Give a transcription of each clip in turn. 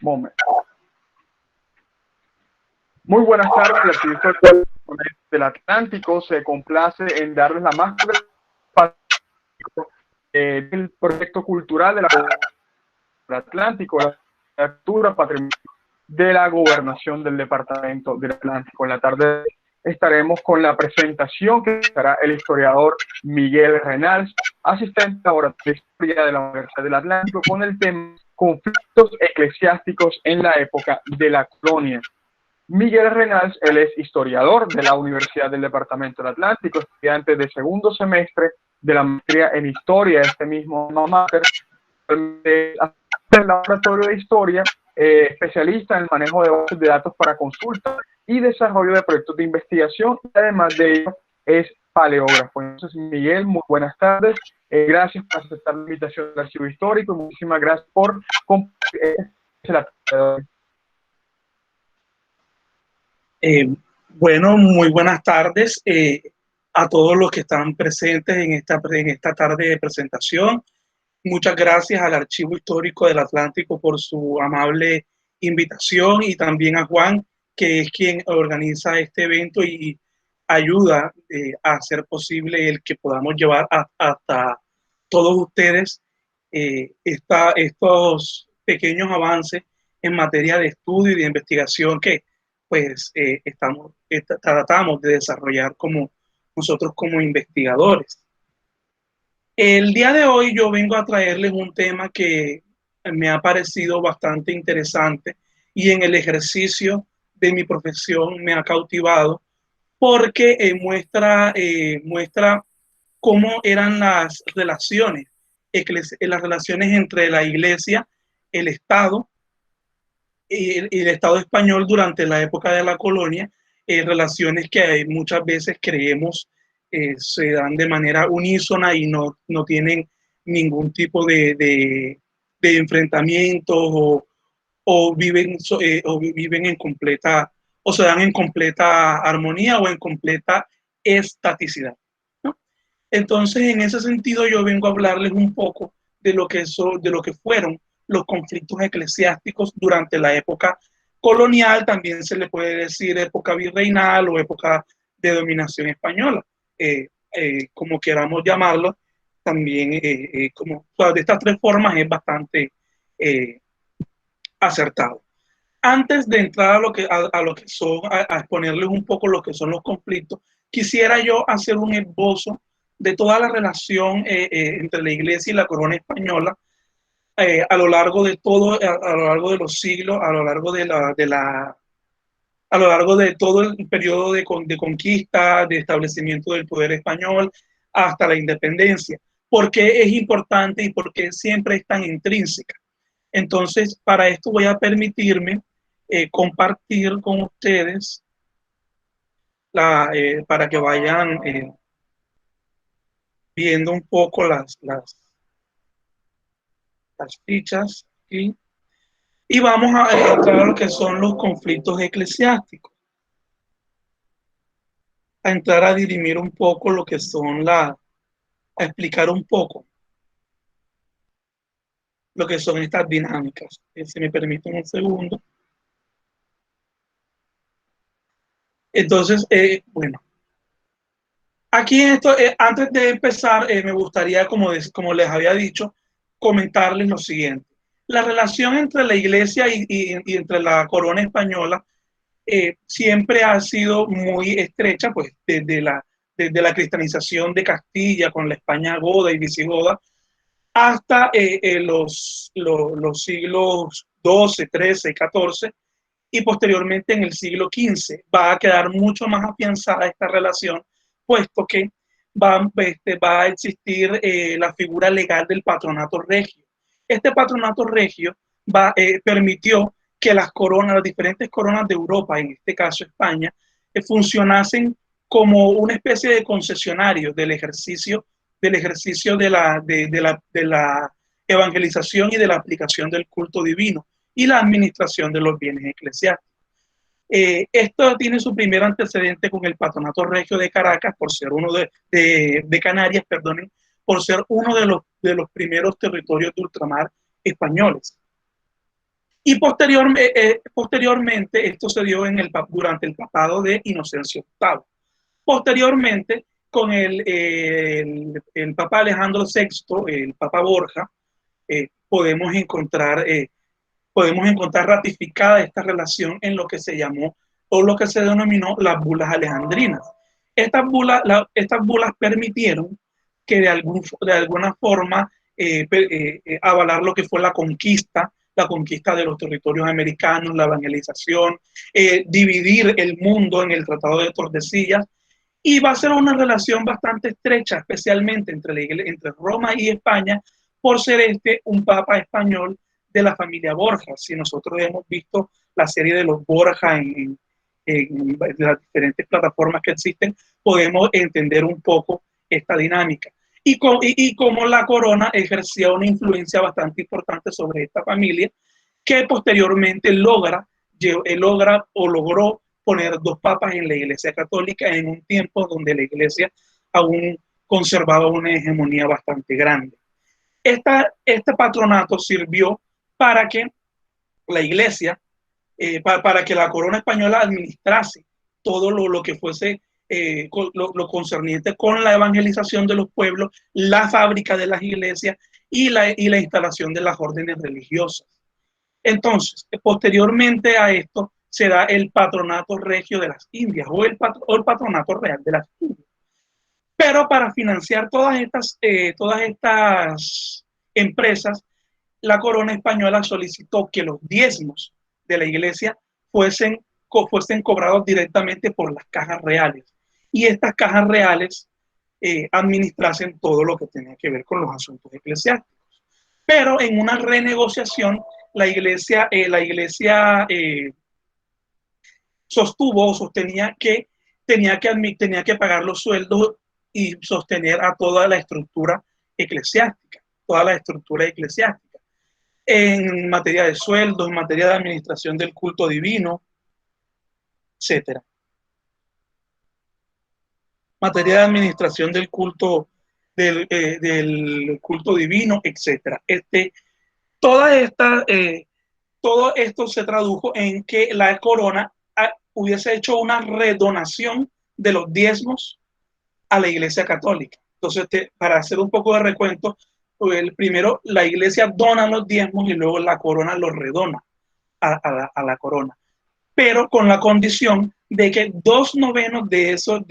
momento. Muy buenas tardes, el Archivo del Atlántico se complace en darles la más del proyecto cultural del Atlántico, la cultura patrimonio de la gobernación del departamento del Atlántico. En la tarde estaremos con la presentación que hará el historiador Miguel Renals, asistente laboratorio de historia de la Universidad del Atlántico, con el tema conflictos eclesiásticos en la época de la colonia. Miguel Renals, él es historiador de la Universidad del Departamento del Atlántico, estudiante de segundo semestre de la maestría en historia de este mismo máster, del laboratorio de historia, especialista en el manejo de bases de datos para consulta y desarrollo de proyectos de investigación, y además de ello es paleógrafo. Entonces, Miguel, muy buenas tardes. Gracias por aceptar la invitación del Archivo Histórico y muchísimas gracias por compartir la tarde. Bueno, muy buenas tardes a todos los que están presentes en esta tarde de presentación. Muchas gracias al Archivo Histórico del Atlántico por su amable invitación y también a Juan, que es quien organiza este evento y ayuda a hacer posible el que podamos llevar hasta todos ustedes estos pequeños avances en materia de estudio y de investigación que pues tratamos de desarrollar como nosotros como investigadores. El día de hoy yo vengo a traerles un tema que me ha parecido bastante interesante y en el ejercicio de mi profesión me ha cautivado porque muestra cómo eran las relaciones entre la Iglesia, el Estado y el Estado español durante la época de la colonia, relaciones que muchas veces creemos se dan de manera unísona y no tienen ningún tipo de enfrentamiento o viven en completa, o se dan en completa armonía o en completa estaticidad, ¿no? Entonces, en ese sentido, yo vengo a hablarles un poco de de lo que fueron los conflictos eclesiásticos durante la época colonial, también se le puede decir época virreinal o época de dominación española, como queramos llamarlo, también de estas tres formas es bastante acertado. Antes de entrar a lo que son, a exponerles un poco lo que son los conflictos, quisiera yo hacer un esbozo de toda la relación entre la Iglesia y la corona española a lo largo de a lo largo de los siglos, a lo largo a lo largo de todo el periodo de conquista, de establecimiento del poder español hasta la independencia. ¿Por qué es importante y por qué siempre es tan intrínseca? Entonces, para esto voy a permitirme compartir con ustedes para que vayan viendo un poco las fichas aquí. Y vamos a entrar a lo que son los conflictos eclesiásticos, a entrar a dirimir un poco lo que son a explicar un poco lo que son estas dinámicas. Si me permiten un segundo. Entonces, bueno, aquí esto, antes de empezar, me gustaría, como les había dicho, comentarles lo siguiente. La relación entre la Iglesia y entre la corona española siempre ha sido muy estrecha, pues desde la cristianización de Castilla con la España goda y visigoda hasta los siglos XII, XIII, XIV y posteriormente en el siglo XV. Va a quedar mucho más afianzada esta relación, puesto que va a existir la figura legal del patronato regio. Este patronato regio permitió que las diferentes coronas de Europa, en este caso España, funcionasen como una especie de concesionario del ejercicio de la evangelización y de la aplicación del culto divino y la administración de los bienes eclesiásticos. Esto tiene su primer antecedente con el Patronato Regio de Caracas, por ser uno de Canarias, perdonen, por ser uno de los primeros territorios de ultramar españoles. Y posteriormente, esto se dio durante el papado de Inocencio VIII. Posteriormente, con el Papa Alejandro VI, el Papa Borja, podemos encontrar ratificada esta relación en lo que se llamó o lo que se denominó las bulas alejandrinas. Estas bulas permitieron que de alguna forma avalar lo que fue la conquista de los territorios americanos, la evangelización, dividir el mundo en el Tratado de Tordesillas, y va a ser una relación bastante estrecha, especialmente entre Roma y España, por ser un papa español de la familia Borja. Si nosotros hemos visto la serie de los Borja en las diferentes plataformas que existen, podemos entender un poco esta dinámica. Y cómo la corona ejercía una influencia bastante importante sobre esta familia, que posteriormente logró poner dos papas en la Iglesia Católica en un tiempo donde la Iglesia aún conservaba una hegemonía bastante grande. Este patronato sirvió para que la Iglesia, para que la corona española administrase todo lo que fuese lo concerniente con la evangelización de los pueblos, la fábrica de las iglesias y la instalación de las órdenes religiosas. Entonces, posteriormente a esto se da el patronato regio de las Indias o el patronato real de las Indias. Pero para financiar todas estas empresas, la corona española solicitó que los diezmos de la iglesia fuesen cobrados directamente por las cajas reales. Y estas cajas reales administrasen todo lo que tenía que ver con los asuntos eclesiásticos. Pero en una renegociación, la iglesia sostenía que tenía que pagar los sueldos y sostener a toda la estructura eclesiástica, en materia de sueldos, en materia de administración del culto divino, etcétera. Materia de administración del culto divino, etcétera. Todo esto se tradujo en que la corona hubiese hecho una redonación de los diezmos a la Iglesia Católica. Entonces, para hacer un poco de recuento, primero la Iglesia dona los diezmos y luego la corona los redona a la corona, pero con la condición de que 2/9 de esos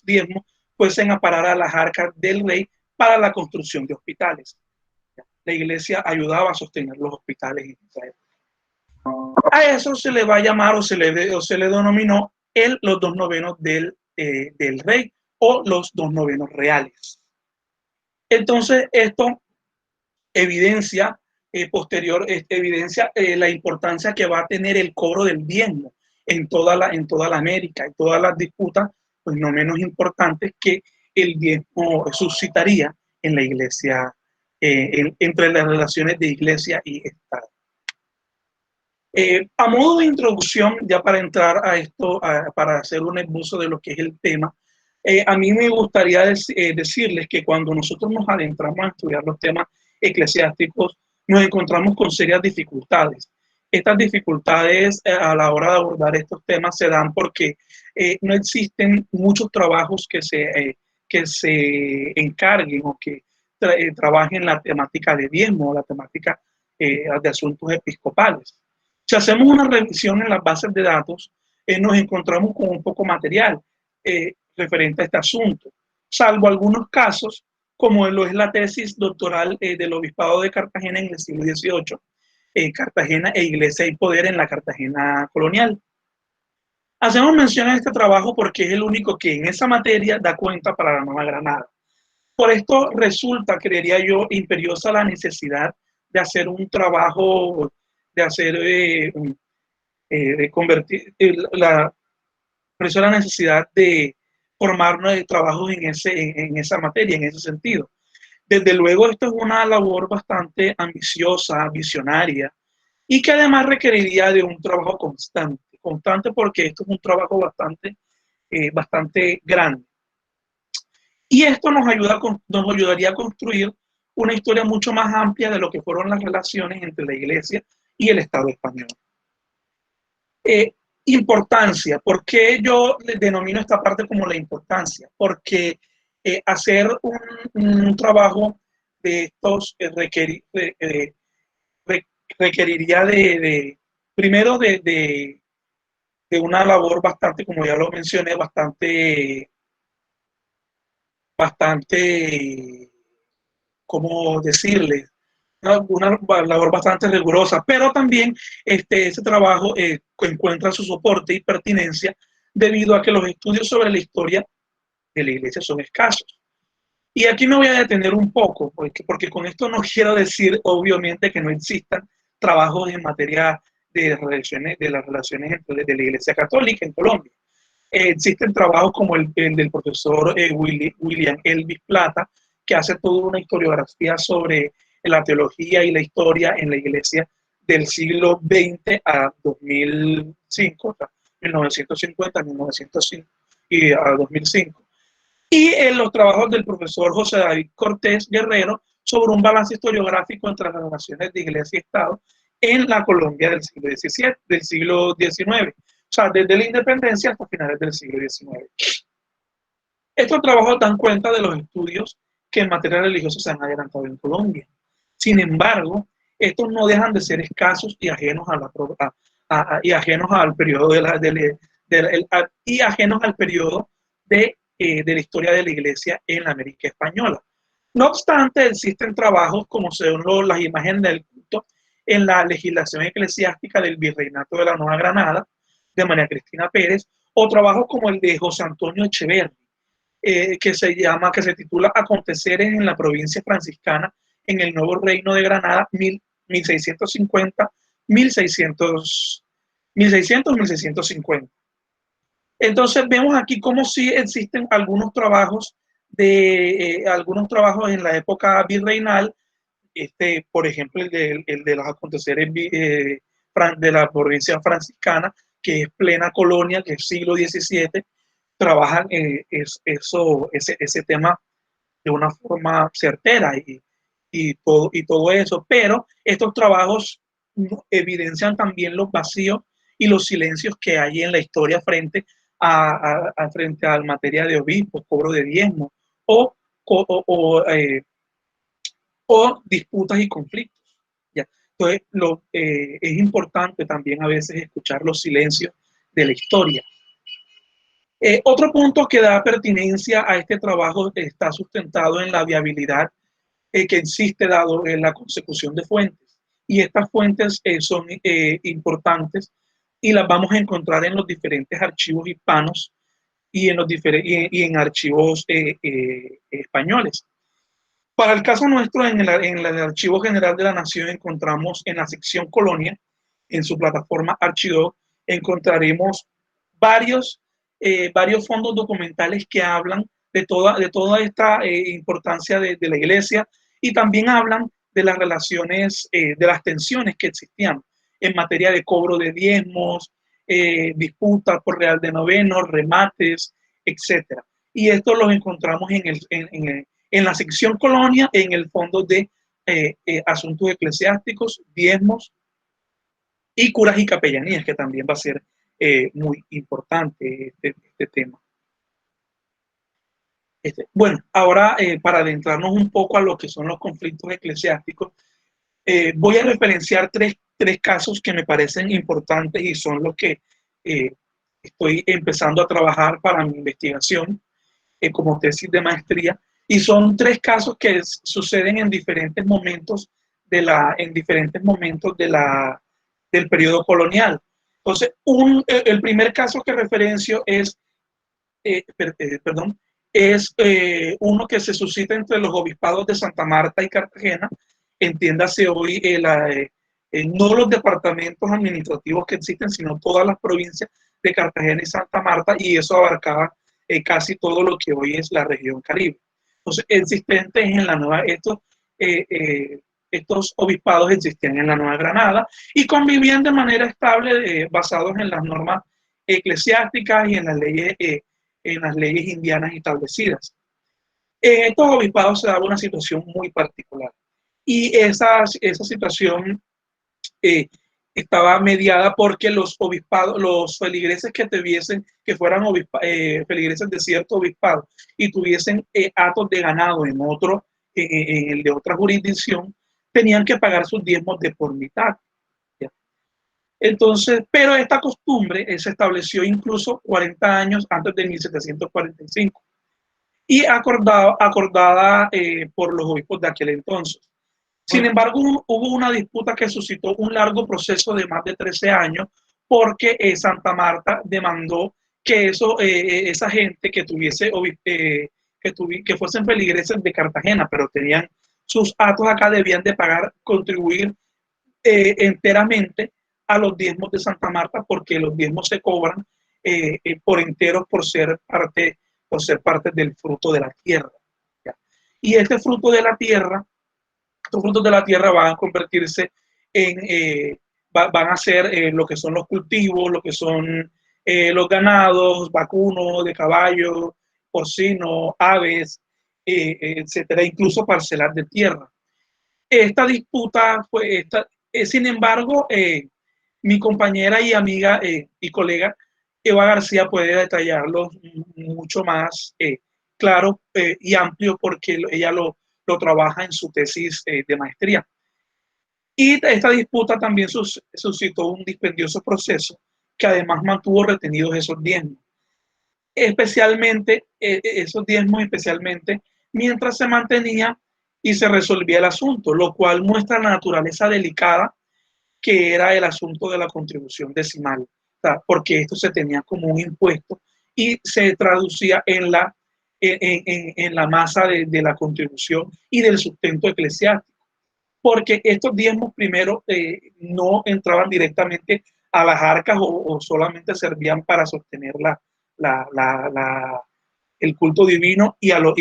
diezmos fuesen a parar a las arcas del rey para la construcción de hospitales. La iglesia ayudaba a sostener los hospitales en Israel. A eso se le va a llamar o se le denominó los 2/9 del rey o los 2/9 reales. Entonces, esto evidencia la importancia que va a tener el cobro del diezmo en toda la América, en todas las disputas, pues no menos importantes que el diezmo suscitaría en la iglesia, entre las relaciones de iglesia y Estado. A modo de introducción, ya para entrar a esto, para hacer un esbozo de lo que es el tema, a mí me gustaría decirles que cuando nosotros nos adentramos a estudiar los temas eclesiásticos, nos encontramos con serias dificultades. Estas dificultades a la hora de abordar estos temas se dan porque no existen muchos trabajos que se encarguen o que trabajen la temática de diezmo o la temática de asuntos episcopales. Si hacemos una revisión en las bases de datos, nos encontramos con un poco material referente a este asunto, salvo algunos casos, como lo es la tesis doctoral del Obispado de Cartagena en el siglo XVIII, Cartagena e Iglesia y Poder en la Cartagena colonial. Hacemos mención a este trabajo porque es el único que en esa materia da cuenta para la Nueva Granada. Por esto resulta, creería yo, imperiosa la necesidad de hacer un trabajo, de convertir la necesidad de formarnos de trabajos en esa materia, en ese sentido. Desde luego, esto es una labor bastante ambiciosa, visionaria, y que además requeriría de un trabajo constante porque esto es un trabajo bastante grande. Y esto nos ayudaría a construir una historia mucho más amplia de lo que fueron las relaciones entre la Iglesia y el Estado español. Importancia. ¿Por qué yo denomino esta parte como la importancia? Porque hacer un trabajo de estos requeriría primero de una labor bastante, como ya lo mencioné, bastante, ¿cómo decirle? Una labor bastante rigurosa, pero también ese trabajo encuentra su soporte y pertinencia debido a que los estudios sobre la historia de la iglesia son escasos. Y aquí me voy a detener un poco, porque con esto no quiero decir, obviamente, que no existan trabajos en materia de las relaciones de la Iglesia Católica en Colombia. Existen trabajos como el del profesor William Elvis Plata, que hace toda una historiografía sobre la teología y la historia en la Iglesia del siglo XX a 2005, o sea, 1950, 1905 y a 2005. Y en los trabajos del profesor José David Cortés Guerrero sobre un balance historiográfico entre las relaciones de Iglesia y Estado en la Colombia del siglo XVII, del siglo XIX, o sea, desde la independencia hasta finales del siglo XIX. Estos trabajos dan cuenta de los estudios que en materia religiosa se han adelantado en Colombia. Sin embargo, estos no dejan de ser escasos y ajenos y ajenos al periodo y ajenos al periodo de la historia de la Iglesia en la América Española. No obstante, existen trabajos como son las imágenes del culto en la legislación eclesiástica del Virreinato de la Nueva Granada, de María Cristina Pérez, o trabajos como el de José Antonio Echeverri, que se titula Aconteceres en la provincia franciscana en el Nuevo Reino de Granada, 1650, 1650. Entonces vemos aquí como si existen algunos trabajos en la época virreinal, por ejemplo el de los aconteceres de la provincia franciscana, que es plena colonia, que es siglo XVII, trabajan ese tema de una forma certera y todo eso, pero estos trabajos evidencian también los vacíos y los silencios que hay en la historia frente frente a la materia de obispos, cobro de diezmos o, o disputas y conflictos. ¿Ya? Entonces, es importante también a veces escuchar los silencios de la historia. Otro punto que da pertinencia a este trabajo está sustentado en la viabilidad que existe dado en la consecución de fuentes. Y estas fuentes son importantes y las vamos a encontrar en los diferentes archivos hispanos y en archivos españoles. Para el caso nuestro, en el Archivo General de la Nación encontramos en la sección Colonia, en su plataforma Archidoc, encontraremos varios fondos documentales que hablan de toda esta importancia de la iglesia y también hablan de las relaciones, de las tensiones que existían en materia de cobro de diezmos, disputas por real de novenos, remates, etc. Y esto los encontramos en la sección Colonia, en el fondo de asuntos eclesiásticos, diezmos y curas y capellanías, que también va a ser muy importante este tema. Bueno, ahora para adentrarnos un poco a lo que son los conflictos eclesiásticos, voy a referenciar tres casos que me parecen importantes y son los que estoy empezando a trabajar para mi investigación como tesis de maestría, y son tres casos que suceden en diferentes momentos del periodo colonial. Entonces, el primer caso que referencio es uno que se suscita entre los obispados de Santa Marta y Cartagena, entiéndase hoy no los departamentos administrativos que existen, sino todas las provincias de Cartagena y Santa Marta, y eso abarcaba casi todo lo que hoy es la región Caribe. Entonces, existentes en la nueva, estos obispados existían en la Nueva Granada y convivían de manera estable, basados en las normas eclesiásticas y en las leyes indianas establecidas. En estos obispados se daba una situación muy particular y esa situación estaba mediada porque los obispados, los feligreses que tuviesen, que fueran feligreses de cierto obispado y tuviesen hatos de ganado en otro, en el de otra jurisdicción, tenían que pagar sus diezmos de por mitad. ¿Ya? Entonces, pero esta costumbre se estableció incluso 40 años antes de 1745 y acordada por los obispos de aquel entonces. Sin embargo, hubo una disputa que suscitó un largo proceso de más de 13 años porque Santa Marta demandó que esa gente que tuviese que fuesen feligreses de Cartagena, pero tenían sus actos acá, debían de pagar, contribuir enteramente a los diezmos de Santa Marta, porque los diezmos se cobran por enteros por ser parte del fruto de la tierra. ¿Ya? Y este fruto de la tierra, estos frutos de la tierra van a convertirse van a ser lo que son los cultivos, lo que son los ganados, vacunos, de caballo, porcino, aves, etcétera, incluso parcelas de tierra. Esta disputa sin embargo, mi compañera y amiga y colega Eva García puede detallarlo mucho más claro y amplio porque ella lo trabaja en su tesis de maestría. Y esta disputa también suscitó un dispendioso proceso que además mantuvo retenidos esos diezmos, especialmente mientras se mantenía y se resolvía el asunto, lo cual muestra la naturaleza delicada que era el asunto de la contribución decimal, o sea, porque esto se tenía como un impuesto y se traducía en la masa de la contribución y del sustento eclesiástico, porque estos diezmos primero no entraban directamente a las arcas o solamente servían para sostener el culto divino y a los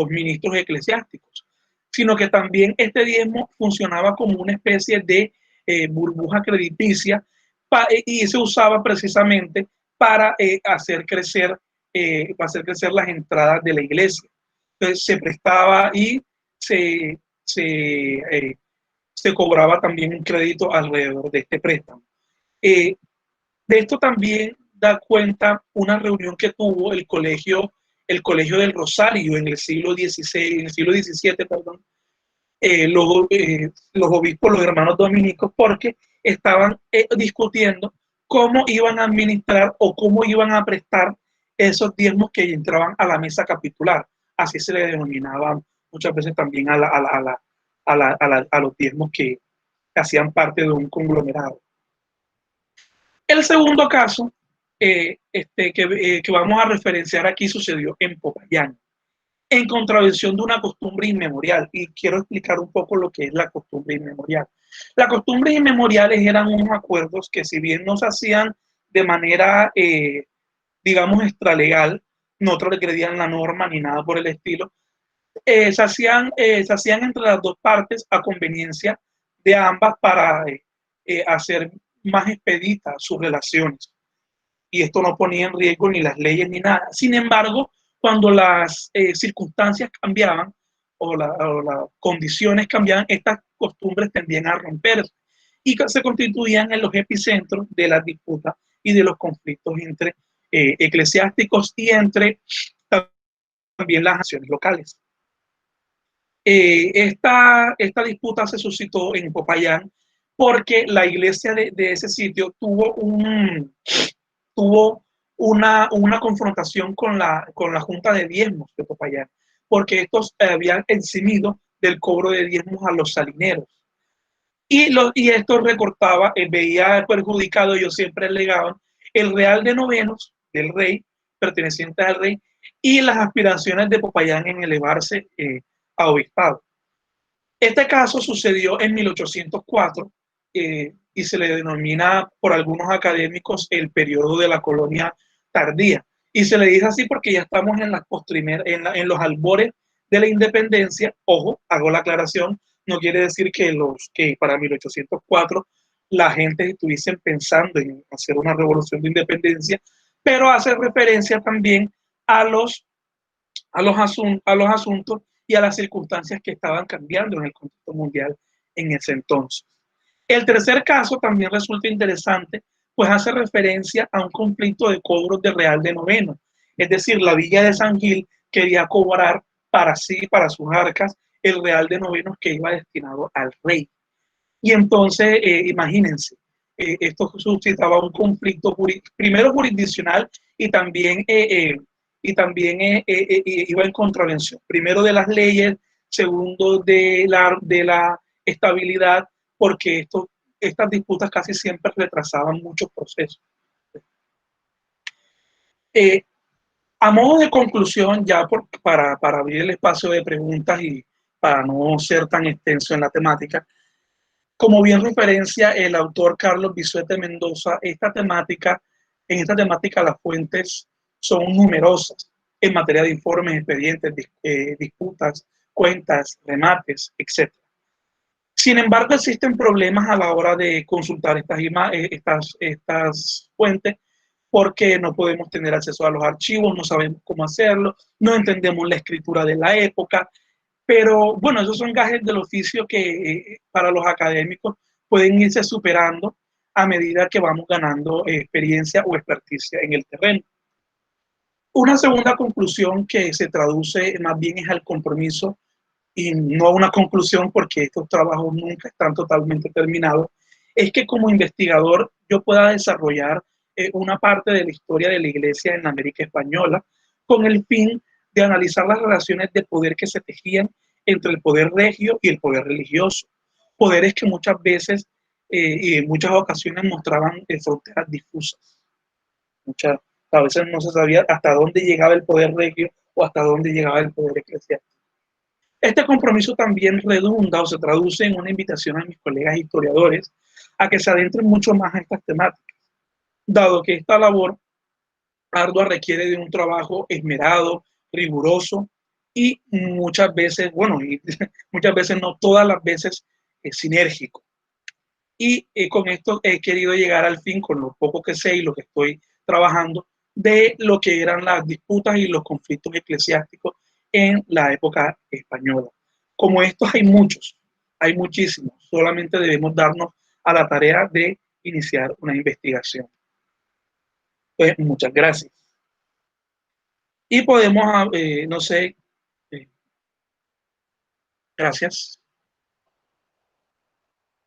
ministros eclesiásticos, sino que también este diezmo funcionaba como una especie de burbuja crediticia y se usaba precisamente para hacer crecer las entradas de la iglesia. Entonces se prestaba y se, se, eh, se cobraba también un crédito alrededor de este préstamo. De esto también da cuenta una reunión que tuvo el Colegio del Rosario en el siglo XVI, en el siglo XVII, perdón, los obispos, los hermanos dominicos, porque estaban discutiendo cómo iban a administrar o cómo iban a prestar esos diezmos que entraban a la mesa capitular. Así se le denominaba muchas veces también a los diezmos que hacían parte de un conglomerado. El segundo caso que vamos a referenciar aquí sucedió en Popayán, en contravención de una costumbre inmemorial. Y quiero explicar un poco lo que es la costumbre inmemorial. Las costumbres inmemoriales eran unos acuerdos que, si bien no se hacían de manera, digamos, extralegal, no transgredían la norma ni nada por el estilo, se hacían entre las dos partes a conveniencia de ambas para hacer más expeditas sus relaciones. Y esto no ponía en riesgo ni las leyes ni nada. Sin embargo, cuando las circunstancias cambiaban o las condiciones cambiaban, estas costumbres tendían a romperse y se constituían en los epicentros de las disputas y de los conflictos entre eclesiásticos y entre también las naciones locales. Esta disputa se suscitó en Popayán porque la iglesia de ese sitio tuvo una confrontación con la Junta de Diezmos de Popayán, porque estos habían eximido del cobro de diezmos a los salineros. Y esto recortaba, veía perjudicado, ellos siempre alegaban, el real de novenos del rey, perteneciente al rey, y las aspiraciones de Popayán en elevarse a obispado. Este caso sucedió en 1804 y se le denomina por algunos académicos el periodo de la colonia tardía. Y se le dice así porque ya estamos en los albores de la independencia. Ojo, hago la aclaración, no quiere decir que para 1804 la gente estuviese pensando en hacer una revolución de independencia, pero hace referencia también a los asuntos y a las circunstancias que estaban cambiando en el contexto mundial en ese entonces. El tercer caso también resulta interesante, pues hace referencia a un conflicto de cobros de real de noveno. Es decir, la villa de San Gil quería cobrar para sí, para sus arcas, el real de novenos que iba destinado al rey. Y entonces, imagínense, esto suscitaba un conflicto primero jurisdiccional y también iba en contravención, primero de las leyes, segundo de la estabilidad, porque estas disputas casi siempre retrasaban muchos procesos. A modo de conclusión, ya para abrir el espacio de preguntas y para no ser tan extenso en la temática, como bien referencia el autor Carlos Bisuete Mendoza, en esta temática las fuentes son numerosas en materia de informes, expedientes, disputas, cuentas, remates, etc. Sin embargo, existen problemas a la hora de consultar estas fuentes porque no podemos tener acceso a los archivos, no sabemos cómo hacerlo, no entendemos la escritura de la época, pero bueno, esos son gajes del oficio que para los académicos pueden irse superando a medida que vamos ganando experiencia o experticia en el terreno. Una segunda conclusión que se traduce más bien es al compromiso y no una conclusión porque estos trabajos nunca están totalmente terminados, es que como investigador yo pueda desarrollar una parte de la historia de la Iglesia en la América Española con el fin de analizar las relaciones de poder que se tejían entre el poder regio y el poder religioso. Poderes que muchas veces y en muchas ocasiones mostraban fronteras difusas. A veces no se sabía hasta dónde llegaba el poder regio o hasta dónde llegaba el poder eclesiástico. Este compromiso también redunda o se traduce en una invitación a mis colegas historiadores a que se adentren mucho más a estas temáticas, dado que esta labor ardua requiere de un trabajo esmerado, riguroso y muchas veces, bueno, y muchas veces no todas las veces sinérgico. Y con esto he querido llegar al fin, con lo poco que sé y lo que estoy trabajando, de lo que eran las disputas y los conflictos eclesiásticos en la época española. Como estos hay muchos, hay muchísimos, solamente debemos darnos a la tarea de iniciar una investigación. Pues muchas gracias. Y podemos, no sé, gracias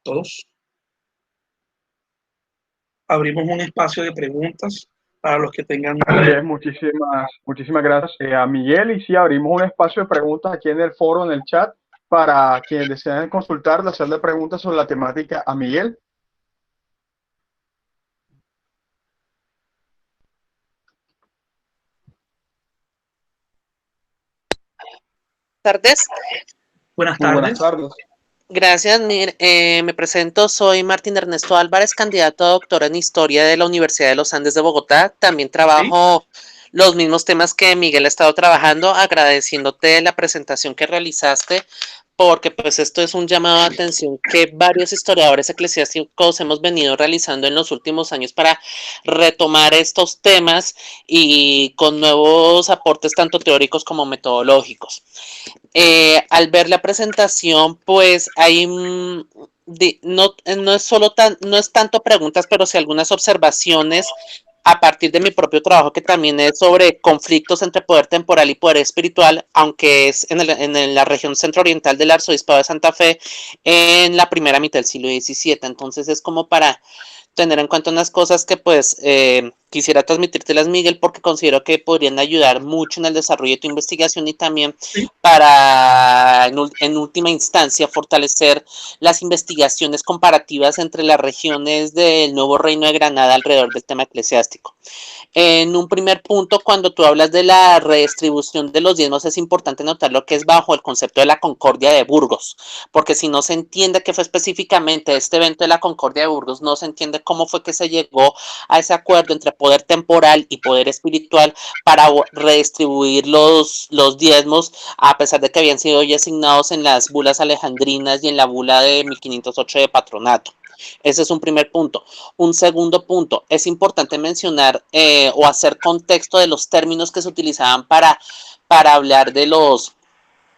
a todos. Abrimos un espacio de preguntas para los que tengan. Muchísimas gracias a Miguel. Y sí, abrimos un espacio de preguntas aquí en el foro, en el chat, para quienes deseen consultar, hacerle preguntas sobre la temática a Miguel. Tardes. Buenas tardes. Buenas tardes. Gracias. Me presento, soy Martín Ernesto Álvarez, candidato a doctor en Historia de la Universidad de los Andes de Bogotá. También trabajo los mismos temas que Miguel ha estado trabajando, agradeciéndote la presentación que realizaste, porque pues esto es un llamado de atención que varios historiadores eclesiásticos hemos venido realizando en los últimos años para retomar estos temas y con nuevos aportes tanto teóricos como metodológicos. Al ver la presentación, pues hay no es tanto preguntas, pero sí algunas observaciones a partir de mi propio trabajo, que también es sobre conflictos entre poder temporal y poder espiritual, aunque es en la región centro-oriental del Arzobispado de Santa Fe, en la primera mitad del siglo XVII. Entonces es como para tener en cuenta unas cosas que pues quisiera transmitírtelas, Miguel, porque considero que podrían ayudar mucho en el desarrollo de tu investigación y también para, en última instancia, fortalecer las investigaciones comparativas entre las regiones del Nuevo Reino de Granada alrededor del tema eclesiástico. En un primer punto, cuando tú hablas de la redistribución de los diezmos, es importante notar lo que es bajo el concepto de la Concordia de Burgos, porque si no se entiende qué fue específicamente este evento de la Concordia de Burgos, no se entiende cómo fue que se llegó a ese acuerdo entre poder temporal y poder espiritual para redistribuir los diezmos, a pesar de que habían sido ya asignados en las bulas alejandrinas y en la bula de 1508 de patronato. Ese es un primer punto. Un segundo punto, es importante mencionar o hacer contexto de los términos que se utilizaban para hablar de los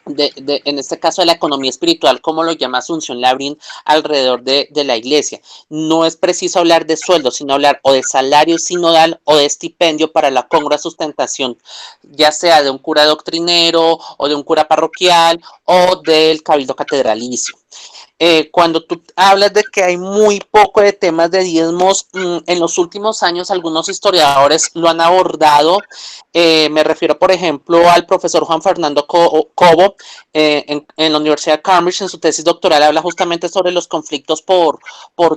en este caso de la economía espiritual, como lo llama Asunción Labrín, alrededor de la iglesia. No es preciso hablar de sueldo, sino hablar o de salario sinodal o de estipendio para la congrua sustentación, ya sea de un cura doctrinero o de un cura parroquial o del cabildo catedralicio. Cuando tú hablas de que hay muy poco de temas de diezmos, en los últimos años algunos historiadores lo han abordado. Me refiero, por ejemplo, al profesor Juan Fernando Cobo en la Universidad de Cambridge. En su tesis doctoral habla justamente sobre los conflictos por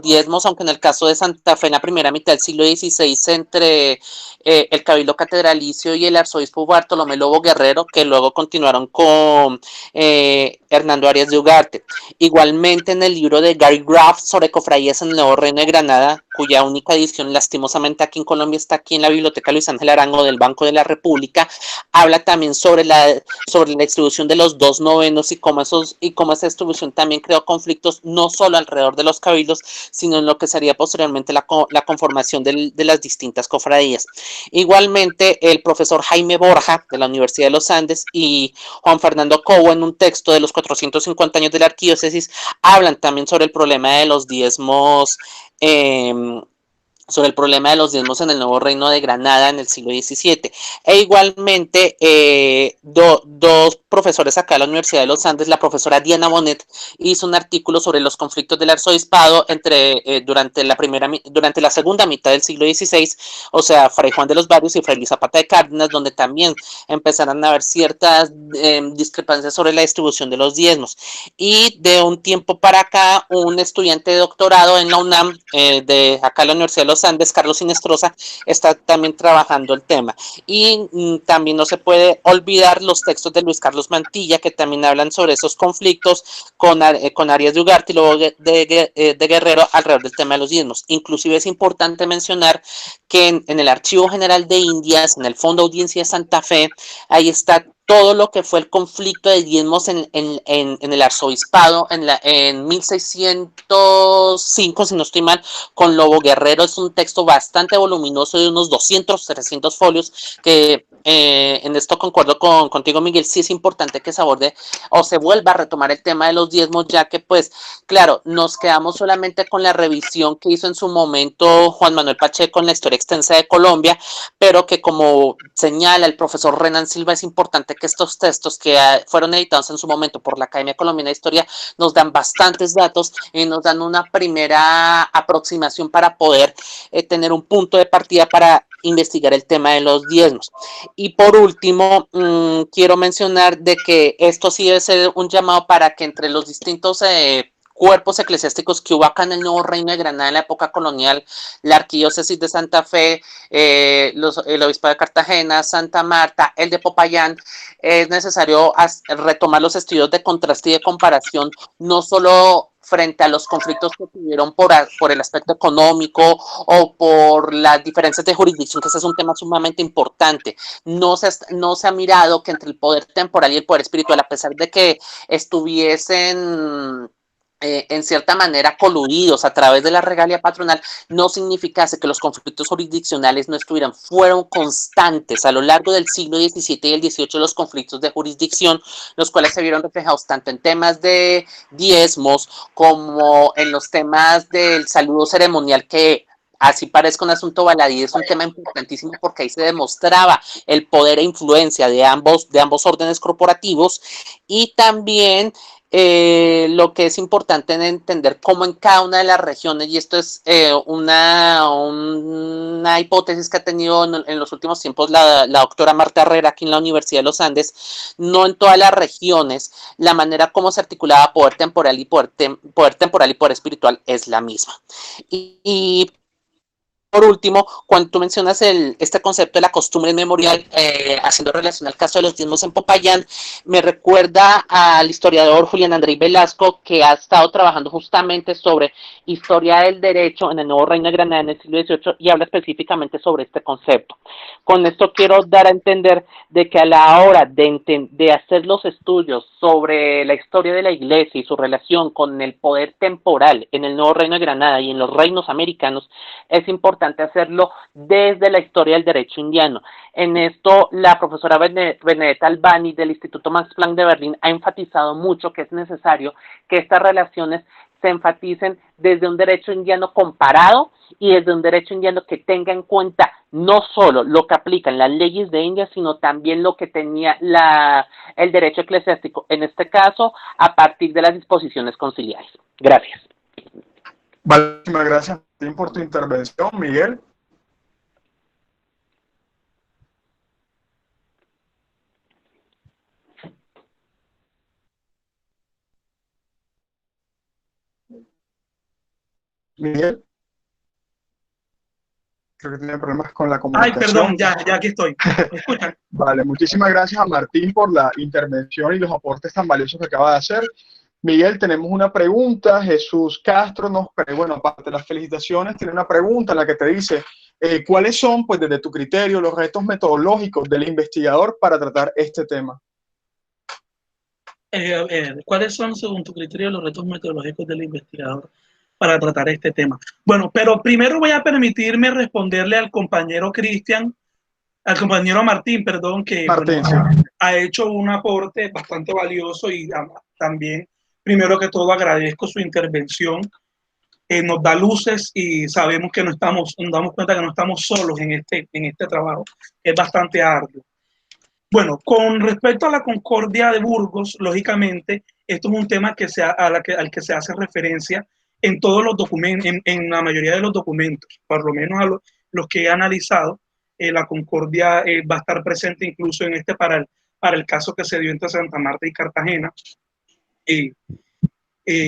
diezmos, aunque en el caso de Santa Fe, en la primera mitad del siglo XVI, entre el cabildo catedralicio y el arzobispo Bartolomé Lobo Guerrero, que luego continuaron con Hernando Arias de Ugarte. Igualmente, en el libro de Gary Graff sobre cofradías en el Nuevo Reino de Granada, cuya única edición lastimosamente aquí en Colombia está aquí en la Biblioteca Luis Ángel Arango del Banco de la República, habla también sobre la distribución de los 2 novenos y cómo esa distribución también creó conflictos no solo alrededor de los cabildos, sino en lo que sería posteriormente la conformación de las distintas cofradías. Igualmente, el profesor Jaime Borja de la Universidad de los Andes y Juan Fernando Cobo, en un texto de los 450 años de la arquidiócesis, hablan también sobre el problema de los diezmos en el Nuevo Reino de Granada en el siglo XVII. E igualmente, dos profesores acá de la Universidad de los Andes, la profesora Diana Bonet, hizo un artículo sobre los conflictos del arzobispado durante la segunda mitad del siglo XVI, o sea, Fray Juan de los Barrios y Fray Luis Zapata de Cárdenas, donde también empezaron a haber ciertas discrepancias sobre la distribución de los diezmos. Y de un tiempo para acá, un estudiante de doctorado en la UNAM, de acá en la Universidad de los Andes, Carlos Sinestrosa, está también trabajando el tema. Y también no se puede olvidar los textos de Luis Carlos Mantilla, que también hablan sobre esos conflictos con Arias de Ugarte y luego de Guerrero alrededor del tema de los diezmos. Inclusive es importante mencionar que en el Archivo General de Indias, en el Fondo Audiencia de Santa Fe, ahí está todo lo que fue el conflicto de diezmos en el arzobispado en 1605, si no estoy mal, con Lobo Guerrero. Es un texto bastante voluminoso de unos 200, 300 folios que en esto concuerdo contigo, Miguel. Sí es importante que se aborde o se vuelva a retomar el tema de los diezmos, ya que pues claro, nos quedamos solamente con la revisión que hizo en su momento Juan Manuel Pacheco en la historia extensa de Colombia, pero que como señala el profesor Renan Silva, es importante que estos textos que fueron editados en su momento por la Academia Colombiana de Historia nos dan bastantes datos y nos dan una primera aproximación para poder tener un punto de partida para investigar el tema de los diezmos. Y por último, quiero mencionar de que esto sí debe ser un llamado para que entre los distintos cuerpos eclesiásticos que hubo acá en el Nuevo Reino de Granada en la época colonial, la Arquidiócesis de Santa Fe, el Obispado de Cartagena, Santa Marta, el de Popayán, es necesario retomar los estudios de contraste y de comparación, no solo frente a los conflictos que tuvieron por el aspecto económico o por las diferencias de jurisdicción, que ese es un tema sumamente importante. No se ha mirado que entre el poder temporal y el poder espiritual, a pesar de que estuviesen en cierta manera coludidos a través de la regalia patronal, no significase que los conflictos jurisdiccionales no fueron constantes a lo largo del siglo XVII y el XVIII, los conflictos de jurisdicción, los cuales se vieron reflejados tanto en temas de diezmos como en los temas del saludo ceremonial, que así parezca un asunto baladí, es un tema importantísimo porque ahí se demostraba el poder e influencia de ambos órdenes corporativos. Y también lo que es importante en entender cómo en cada una de las regiones, y esto es una hipótesis que ha tenido en los últimos tiempos la doctora Marta Herrera aquí en la Universidad de los Andes, no en todas las regiones la manera como se articulaba poder temporal y poder espiritual es la misma. Y por último, cuando tú mencionas este concepto de la costumbre memorial, haciendo relación al caso de los diezmos en Popayán, me recuerda al historiador Julián Andrés Velasco, que ha estado trabajando justamente sobre historia del derecho en el Nuevo Reino de Granada en el siglo XVIII y habla específicamente sobre este concepto. Con esto quiero dar a entender de que a la hora de hacer los estudios sobre la historia de la Iglesia y su relación con el poder temporal en el Nuevo Reino de Granada y en los reinos americanos, es importante importante hacerlo desde la historia del derecho indiano. En esto, la profesora Benedetta Albani del Instituto Max Planck de Berlín ha enfatizado mucho que es necesario que estas relaciones se enfaticen desde un derecho indiano comparado y desde un derecho indiano que tenga en cuenta no solo lo que aplican las leyes de India, sino también lo que tenía el derecho eclesiástico, en este caso, a partir de las disposiciones conciliares. Gracias. Muchísimas gracias por tu intervención, Miguel. Miguel, creo que tiene problemas con la comunicación. Ay, perdón, ya aquí estoy. ¿Me escuchan? Vale, muchísimas gracias a Martín por la intervención y los aportes tan valiosos que acaba de hacer. Miguel, tenemos una pregunta. Jesús Castro bueno, aparte de las felicitaciones, tiene una pregunta en la que te dice, ¿cuáles son, pues desde tu criterio, los retos metodológicos del investigador para tratar este tema? ¿Cuáles son, según tu criterio, los retos metodológicos del investigador para tratar este tema? Bueno, pero primero voy a permitirme responderle al compañero Martín, perdón, que Martín, bueno, sí. ha hecho un aporte bastante valioso y también, primero que todo, agradezco su intervención. Nos da luces y sabemos que nos damos cuenta que no estamos solos en este trabajo, es bastante arduo. Bueno, con respecto a la Concordia de Burgos, lógicamente, esto es un tema al que se hace referencia en todos los documentos, en la mayoría de los documentos, por lo menos a los que he analizado. La Concordia va a estar presente incluso en para el caso que se dio entre Santa Marta y Cartagena,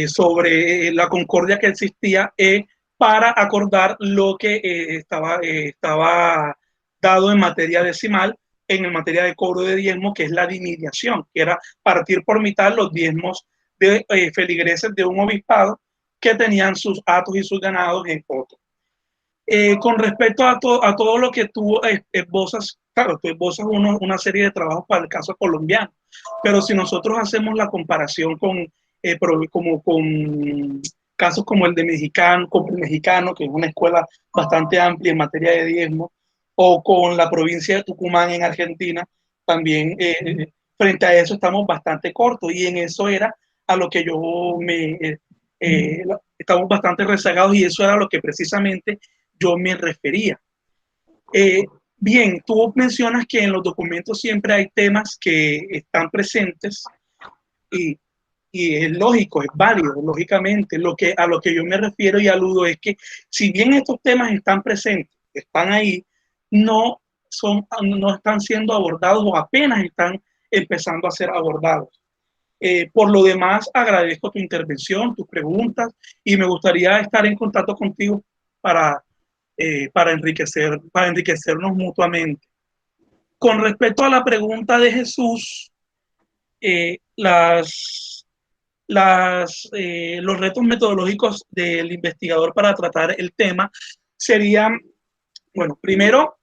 sobre la concordia que existía para acordar lo que estaba dado en materia decimal, en materia de cobro de diezmo, que es la diminución, que era partir por mitad los diezmos de feligreses de un obispado que tenían sus hatos y sus ganados en otro. Con respecto a todo lo que tú esbozas, claro, tú esbozas una serie de trabajos para el caso colombiano, pero si nosotros hacemos la comparación con casos como el de Mexicano, que es una escuela bastante amplia en materia de diezmo, o con la provincia de Tucumán en Argentina, también frente a eso estamos bastante cortos, y en eso era a lo que estamos bastante rezagados, y eso era lo que precisamente yo me refería. Bien, tú mencionas que en los documentos siempre hay temas que están presentes y es lógico, es válido, lógicamente. A lo que yo me refiero y aludo es que si bien estos temas están presentes, están ahí, no están siendo abordados o apenas están empezando a ser abordados. Por lo demás, agradezco tu intervención, tus preguntas, y me gustaría estar en contacto contigo para enriquecernos mutuamente. Con respecto a la pregunta de Jesús, los retos metodológicos del investigador para tratar el tema serían, bueno, primero,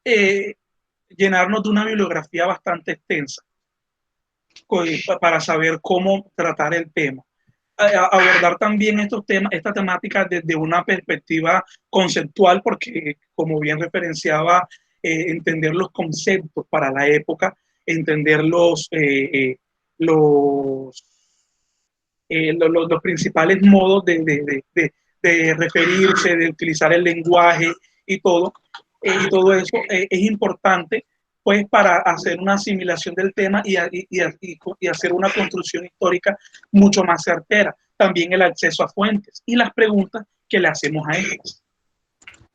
llenarnos de una bibliografía bastante extensa para saber cómo tratar el tema. Abordar también esta temática desde una perspectiva conceptual, porque como bien referenciaba, entender los conceptos para la época, entender los principales modos de referirse, de utilizar el lenguaje y todo eso es importante, pues, para hacer una asimilación del tema y hacer una construcción histórica mucho más certera. También el acceso a fuentes y las preguntas que le hacemos a ellas.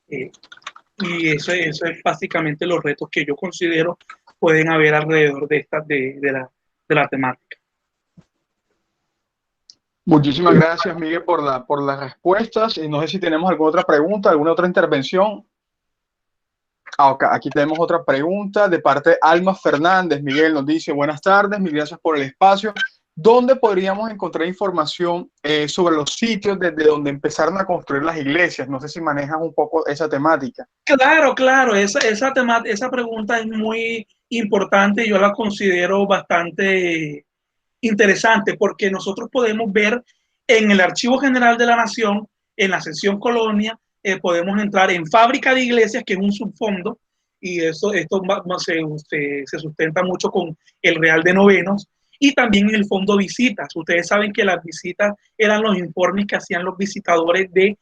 Y eso es básicamente los retos que yo considero pueden haber alrededor de la temática. Muchísimas gracias, Miguel, por las respuestas. Y no sé si tenemos alguna otra pregunta, alguna otra intervención. Aquí tenemos otra pregunta de parte de Alma Fernández. Miguel nos dice, buenas tardes, mil gracias por el espacio. ¿Dónde podríamos encontrar información sobre los sitios desde donde empezaron a construir las iglesias? No sé si manejan un poco esa temática. Claro, esa pregunta es muy importante. Yo la considero bastante interesante, porque nosotros podemos ver en el Archivo General de la Nación, en la sección Colonia, podemos entrar en fábrica de iglesias, que es un subfondo, y esto se sustenta mucho con el Real de Novenos, y también en el fondo visitas. Ustedes saben que las visitas eran los informes que hacían los visitadores de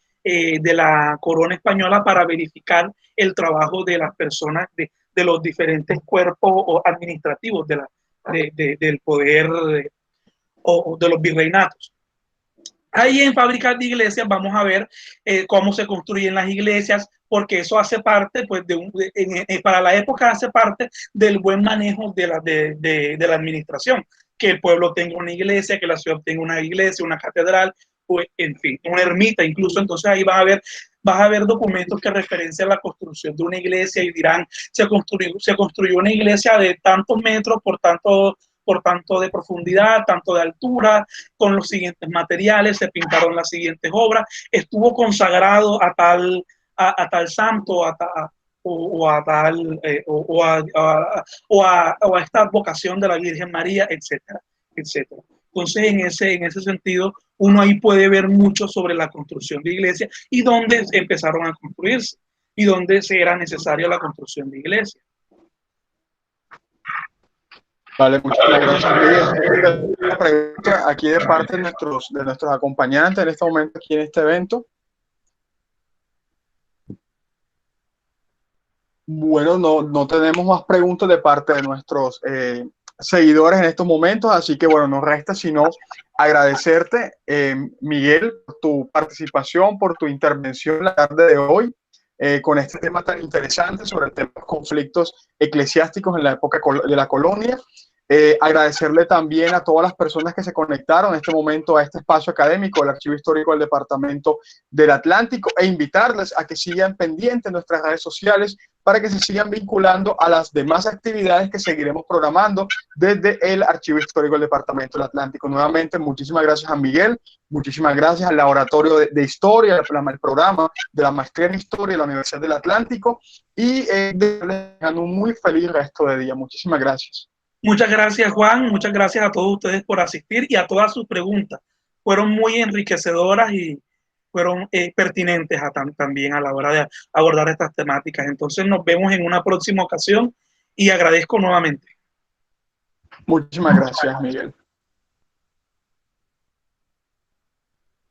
la corona española para verificar el trabajo de las personas de los diferentes cuerpos administrativos del poder o de los virreinatos. Ahí en fábricas de iglesias vamos a ver cómo se construyen las iglesias, porque eso hace parte, pues, para la época hace parte del buen manejo de la administración, que el pueblo tenga una iglesia, que la ciudad tenga una iglesia, una catedral, pues, en fin, una ermita incluso. Entonces ahí vas a ver documentos que referencian la construcción de una iglesia y dirán, se construyó una iglesia de tantos metros por tanto de profundidad, tanto de altura, con los siguientes materiales, se pintaron las siguientes obras, estuvo consagrado a tal santo, o a esta vocación de la Virgen María, etcétera, etcétera. Entonces, en ese sentido, uno ahí puede ver mucho sobre la construcción de iglesias y dónde empezaron a construirse y dónde era necesaria la construcción de iglesias. Vale, muchas gracias, Miguel. Una pregunta aquí de parte de nuestros acompañantes en este momento aquí en este evento. Bueno, no tenemos más preguntas de parte de nuestros seguidores en estos momentos, así que bueno, no resta sino agradecerte, Miguel, por tu participación, por tu intervención la tarde de hoy con este tema tan interesante sobre el tema de los conflictos eclesiásticos en la época de la colonia. Agradecerle también a todas las personas que se conectaron en este momento a este espacio académico del Archivo Histórico del Departamento del Atlántico e invitarles a que sigan pendientes en nuestras redes sociales para que se sigan vinculando a las demás actividades que seguiremos programando desde el Archivo Histórico del Departamento del Atlántico. Nuevamente, muchísimas gracias a Miguel, muchísimas gracias al Laboratorio de Historia, el programa de la Maestría en Historia de la Universidad del Atlántico y les deseando un muy feliz resto de día. Muchísimas gracias. Muchas gracias, Juan. Muchas gracias a todos ustedes por asistir y a todas sus preguntas. Fueron muy enriquecedoras y fueron pertinentes también a la hora de abordar estas temáticas. Entonces nos vemos en una próxima ocasión y agradezco nuevamente. Muchísimas gracias, Miguel.